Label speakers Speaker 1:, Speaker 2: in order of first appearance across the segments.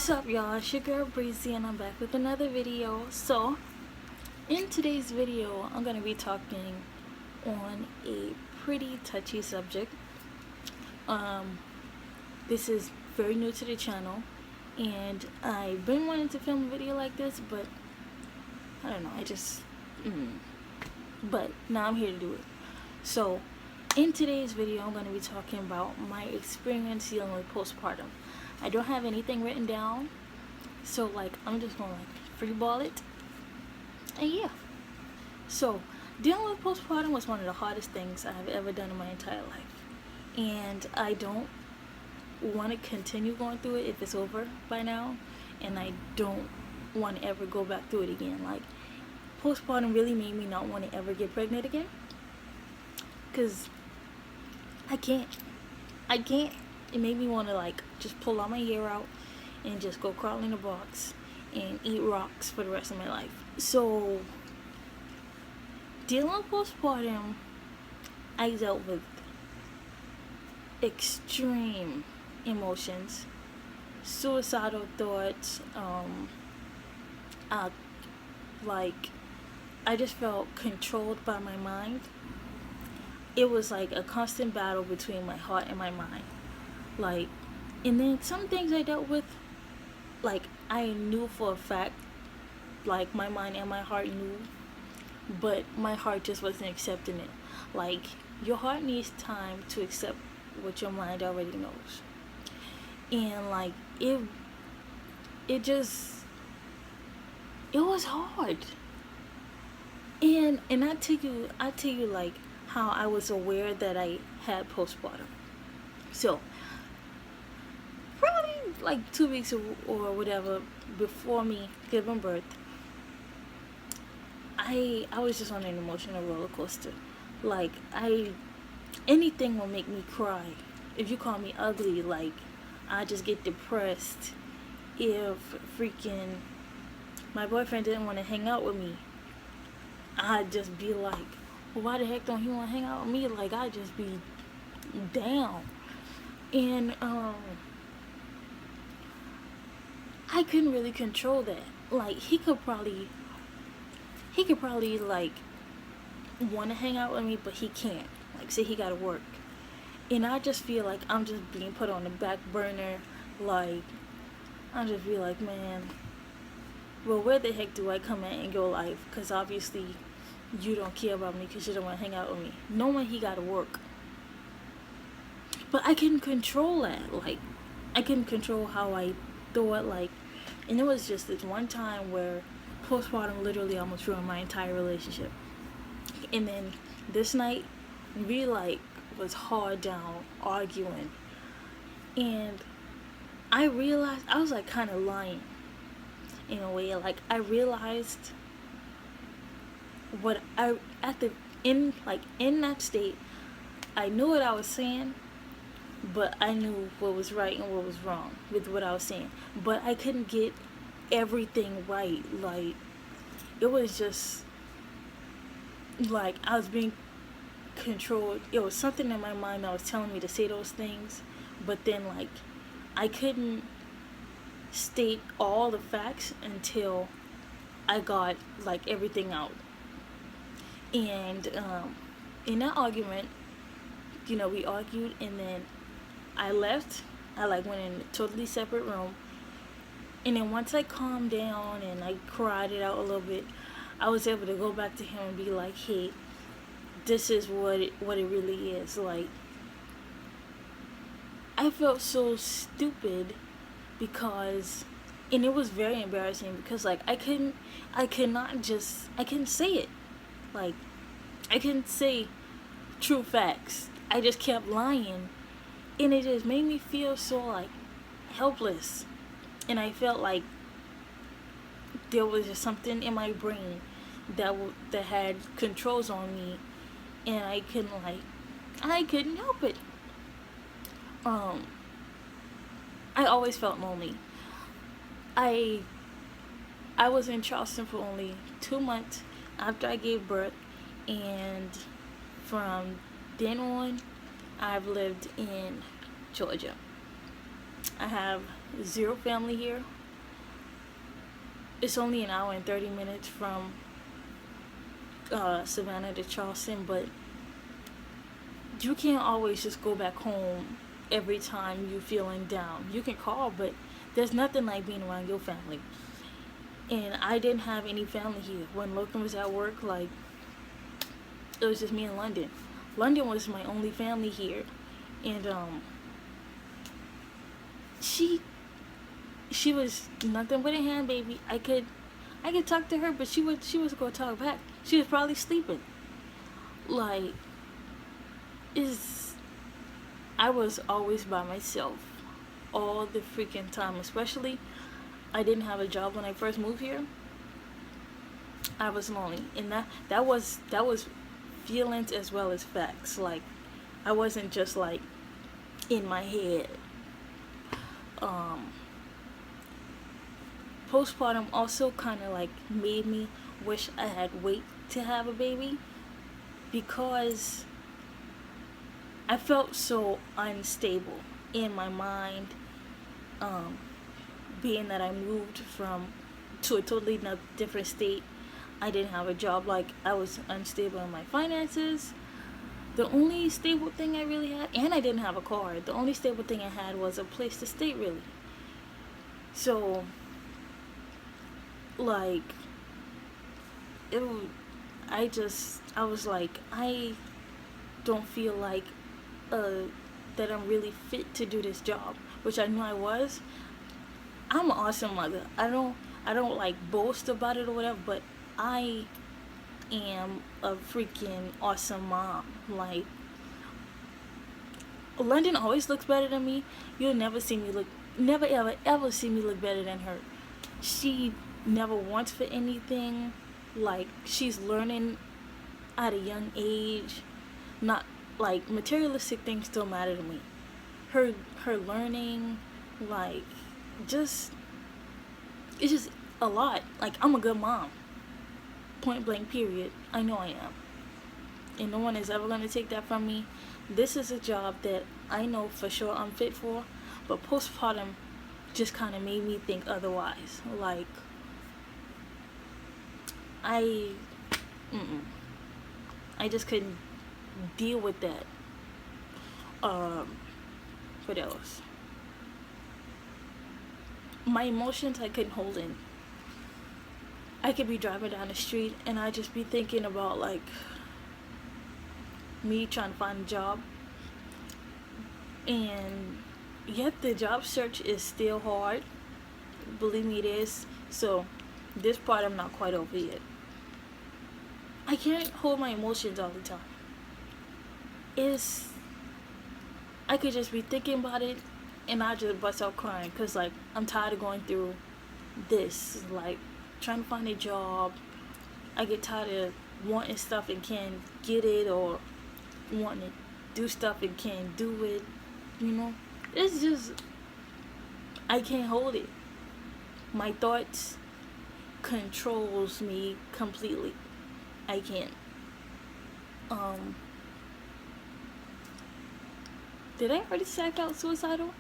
Speaker 1: What's up, y'all? It's your girl Breezy and I'm back with another video. So in today's video I'm gonna be talking on a pretty touchy subject. This is very new to the channel and I've been wanting to film a video like this, but I don't know, but now I'm here to do it. So in today's video I'm going to be talking about my experience dealing with postpartum. I don't have anything written down, so I'm just going to freeball it. And yeah, so dealing with postpartum was one of the hardest things I've ever done in my entire life, and I don't want to continue going through it if it's over by now, and I don't want to ever go back through it again. Postpartum really made me not want to ever get pregnant again, because I can't. It made me want to just pull all my hair out and just go crawl in a box and eat rocks for the rest of my life. So dealing with postpartum, I dealt with extreme emotions, suicidal thoughts. I just felt controlled by my mind. It was like a constant battle between my heart and my mind. And then some things I dealt with, I knew for a fact, my mind and my heart knew, but my heart just wasn't accepting it. Your heart needs time to accept what your mind already knows. And it was hard. And I tell you how I was aware that I had postpartum. So probably 2 weeks or whatever before me giving birth, I was just on an emotional roller coaster. Anything will make me cry. If you call me ugly, I just get depressed. If freaking my boyfriend didn't want to hang out with me, I'd just be like, well, why the heck don't he want to hang out with me? I'd just be down. And I couldn't really control that. He could probably want to hang out with me, but he can't. Say he gotta work. And I just feel like I'm just being put on the back burner. I just be like, man, well, where the heck do I come in your life? Because obviously you don't care about me because you don't want to hang out with me, knowing he gotta work. But I couldn't control that. I couldn't control how I thought. And it was just this one time where postpartum literally almost ruined my entire relationship. And then this night, we was hard down arguing, and I realized I was kind of lying in a way. I realized what in that state, I knew what I was saying, but I knew what was right and what was wrong with what I was saying, but I couldn't get everything right. It was just I was being controlled. It was something in my mind that was telling me to say those things, but then I couldn't state all the facts until I got everything out. And in that argument, we argued, and then I left. I went in a totally separate room, and then once I calmed down and I cried it out a little bit, I was able to go back to him and be like, hey, this is what it really is. I felt so stupid because, and it was very embarrassing because I couldn't say it. I couldn't say true facts. I just kept lying, and it just made me feel so helpless. And I felt there was just something in my brain that had controls on me, and I couldn't help it. I always felt lonely. I was in Charleston for only 2 months after I gave birth, and from then on I've lived in Georgia. I have zero family here. it's only an hour and 30 minutes from Savannah to Charleston, but you can't always just go back home every time you're feeling down. You can call, but there's nothing like being around your family. And I didn't have any family here. When Logan was at work, like, it was just me in London. London was my only family here. And she was nothing but a hand baby. I could talk to her, but she was gonna talk back. She was probably sleeping. Like, I was always by myself all the freaking time. Especially, I didn't have a job when I first moved here. I was lonely, and that was feelings as well as facts. Like, I wasn't just like in my head. Postpartum also kind of like made me wish I had wait to have a baby, because I felt so unstable in my mind, being that I moved to a totally different state. I didn't have a job. Like, I was unstable in my finances. The only stable thing I really had, and I didn't have a car. The only stable thing I had was a place to stay, really. So, like, I was like, I don't feel like that I'm really fit to do this job, which I knew I was. I'm an awesome mother. I don't like boast about it or whatever, but I am a freaking awesome mom. Like, London always looks better than me. You'll never ever see me look better than her. She never wants for anything. Like, she's learning at a young age. Not like materialistic things don't matter to me. Her learning, like, it's just a lot. Like, I'm a good mom. Point blank, period. I know I am. And no one is ever going to take that from me. This is a job that I know for sure I'm fit for, but postpartum just kind of made me think otherwise. Like, I just couldn't deal with that. What else? My emotions I couldn't hold in. I could be driving down the street and I just be thinking about, like, me trying to find a job. And yet the job search is still hard. Believe me, it is. So this part I'm not quite over yet. I can't hold my emotions all the time. I could just be thinking about it and I just bust out crying, because, like, I'm tired of going through this, like, trying to find a job. I get tired of wanting stuff and can't get it, or wanting to do stuff and can't do it, you know? It's just, I can't hold it. My thoughts controls me completely. I can't. Did I already say I felt suicidal?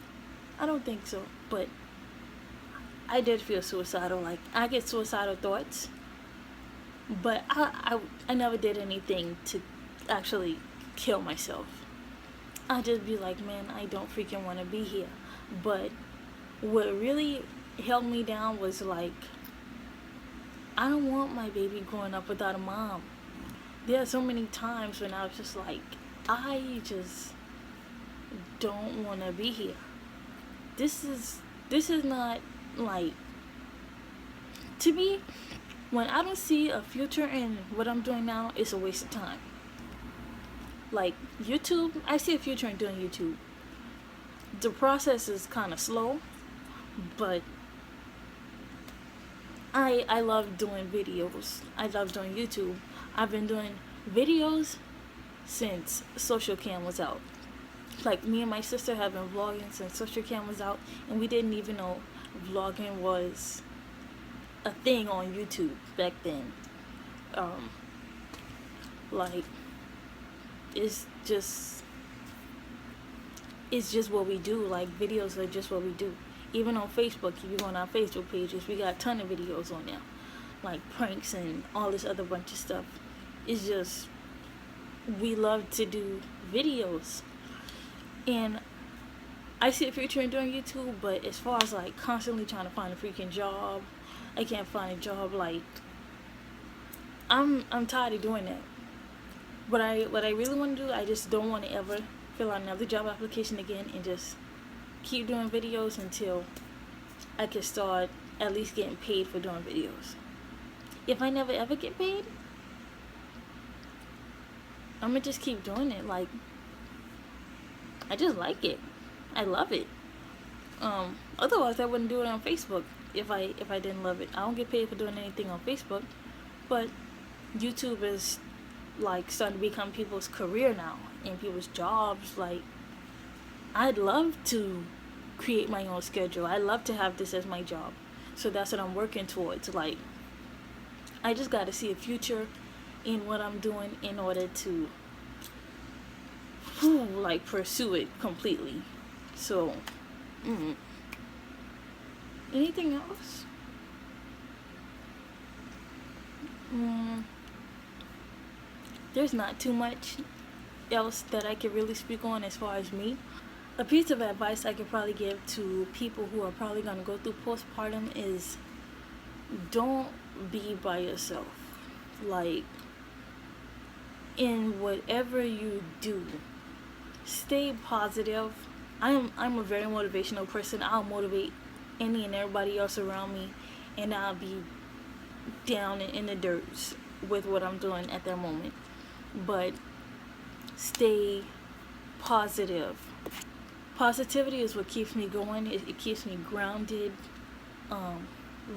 Speaker 1: I don't think so, but I did feel suicidal. Like, I get suicidal thoughts, but I never did anything to actually kill myself. I just be like, man, I don't freaking want to be here. But what really held me down was, like, I don't want my baby growing up without a mom. There are so many times when I was just like, I just don't want to be here. This is not, like, to me, when I don't see a future in what I'm doing now, it's a waste of time. Like, YouTube, I see a future in doing YouTube. The process is kind of slow, but I love doing videos. I love doing YouTube. I've been doing videos since social cam was out. Like, me and my sister have been vlogging since social cam was out, and we didn't even know vlogging was a thing on YouTube back then. Like, it's just what we do. Like, videos are just what we do. even on Facebook, if you go on our Facebook pages, we got a ton of videos on there, like pranks and all this other bunch of stuff. It's just, we love to do videos. And I see a future in doing YouTube, but as far as like constantly trying to find a freaking job, I can't find a job. Like, I'm tired of doing that. What I really want to do, I just don't want to ever fill out another job application again, and just keep doing videos until I can start at least getting paid for doing videos. If I never ever get paid, I'm gonna just keep doing it. Like, I just like it. I love it. Otherwise I wouldn't do it on Facebook if I didn't love it. I don't get paid for doing anything on Facebook, but YouTube is like starting to become people's career now and people's jobs. Like, I'd love to create my own schedule. I love to have this as my job. So that's what I'm working towards. Like, I just got to see a future in what I'm doing in order to like pursue it completely. So anything else? There's not too much else that I could really speak on as far as me. A piece of advice I could probably give to people who are probably going to go through postpartum is, don't be by yourself. Like, in whatever you do, stay positive. I'm a very motivational person. I'll motivate any and everybody else around me, and I'll be down in the dirt with what I'm doing at that moment. But stay positive. Positivity is what keeps me going. It keeps me grounded.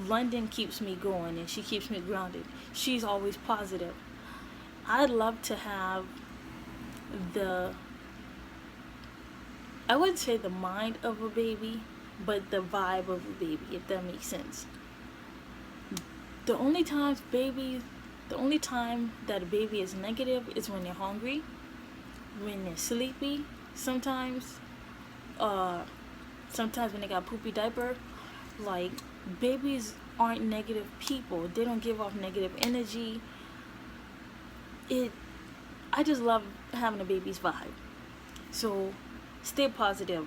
Speaker 1: London keeps me going, and she keeps me grounded. She's always positive. I'd love to have I wouldn't say the mind of a baby, but the vibe of a baby, if that makes sense. The only time that a baby is negative is when they're hungry, when they're sleepy, sometimes when they got poopy diaper. Like, babies aren't negative people. They don't give off negative energy. I just love having a baby's vibe. So stay positive.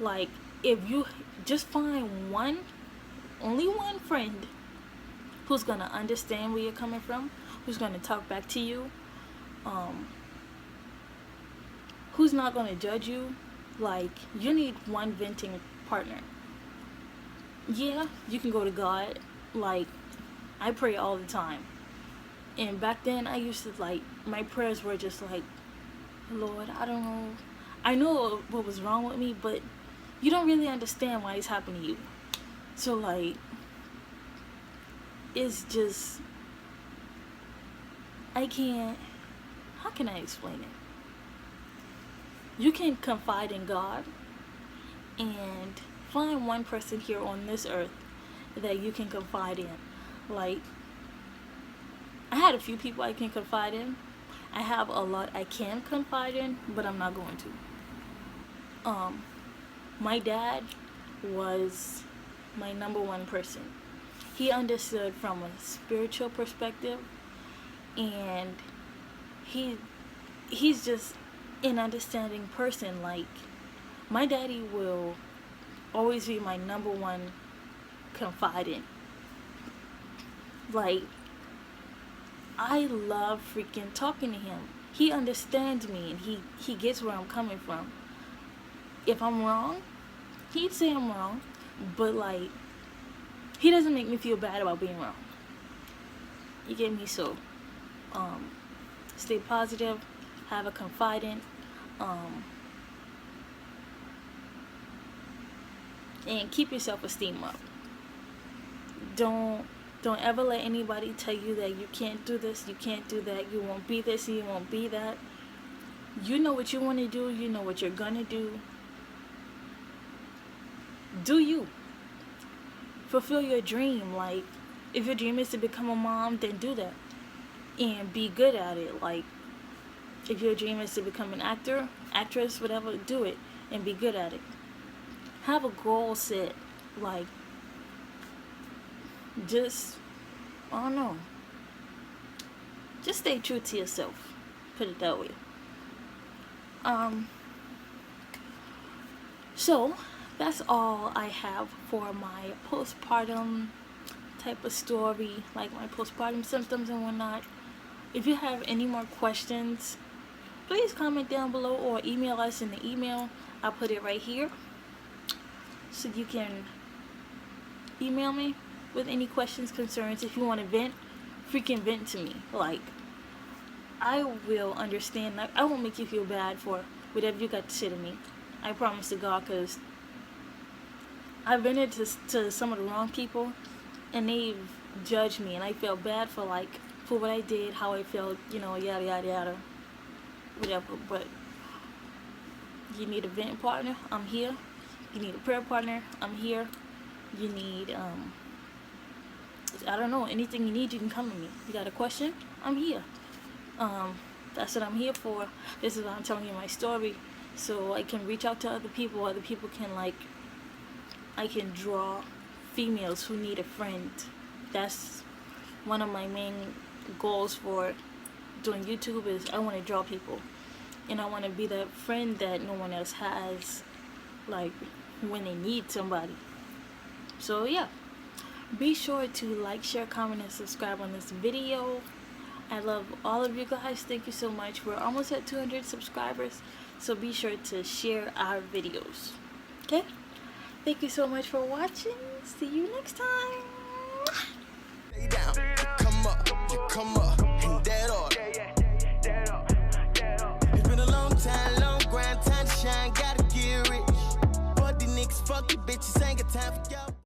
Speaker 1: Like, if you just find only one friend who's gonna understand where you're coming from, who's gonna talk back to you, who's not gonna judge you. Like, you need one venting partner. Yeah, you can go to God. Like, I pray all the time. And back then I used to, like, my prayers were just like, Lord, I don't know. I know what was wrong with me, but you don't really understand why it's happening to you. So, like, it's just, how can I explain it? You can confide in God and find one person here on this earth that you can confide in. Like, I had a few people I can confide in. I have a lot I can confide in, but I'm not going to. My dad was my number one person. He understood from a spiritual perspective, and he's just an understanding person. Like, my daddy will always be my number one confidant. Like, I love freaking talking to him. He understands me, and he gets where I'm coming from. If I'm wrong, he'd say I'm wrong, but, like, he doesn't make me feel bad about being wrong. You get me? So, stay positive, have a confidant, and keep your self-esteem up. Don't ever let anybody tell you that you can't do this, you can't do that, you won't be this, you won't be that. You know what you want to do, you know what you're gonna do. Do you. Fulfill your dream. Like, if your dream is to become a mom, then do that. And be good at it. Like, if your dream is to become an actor, actress, whatever, do it. And be good at it. have a goal set. Like, just, I don't know, just stay true to yourself, put it that way. So that's all I have for my postpartum type of story, like my postpartum symptoms and whatnot. If you have any more questions, please comment down below or email us in the email. I'll put it right here, so you can email me with any questions, concerns. If you want to vent, freaking vent to me. Like, I will understand. Like, I won't make you feel bad for whatever you got to say to me. I promise to God, because I've vented to some of the wrong people, and they've judged me, and I felt bad for what I did, how I felt, you know, yada yada yada, whatever. But you need a vent partner, I'm here. You need a prayer partner, I'm here. You need I don't know, anything you need, you can come to me. You got a question, I'm here. That's what I'm here for. This is why I'm telling you my story, so I can reach out to other people. Other people can, like, I can draw females who need a friend. That's one of my main goals for doing YouTube, is I want to draw people, and I want to be that friend that no one else has, like, when they need somebody. So yeah, be sure to like, share, comment, and subscribe on this video. I love all of you guys. Thank you so much. We're almost at 200 subscribers, so be sure to share our videos. Okay, thank you so much for watching. See you next time.
Speaker 2: Stay down, you come up, and dead up. It's been a long time, long grind, time to shine, gotta get rich. Fuck the niggas, fuck the bitches, ain't got time for y'all.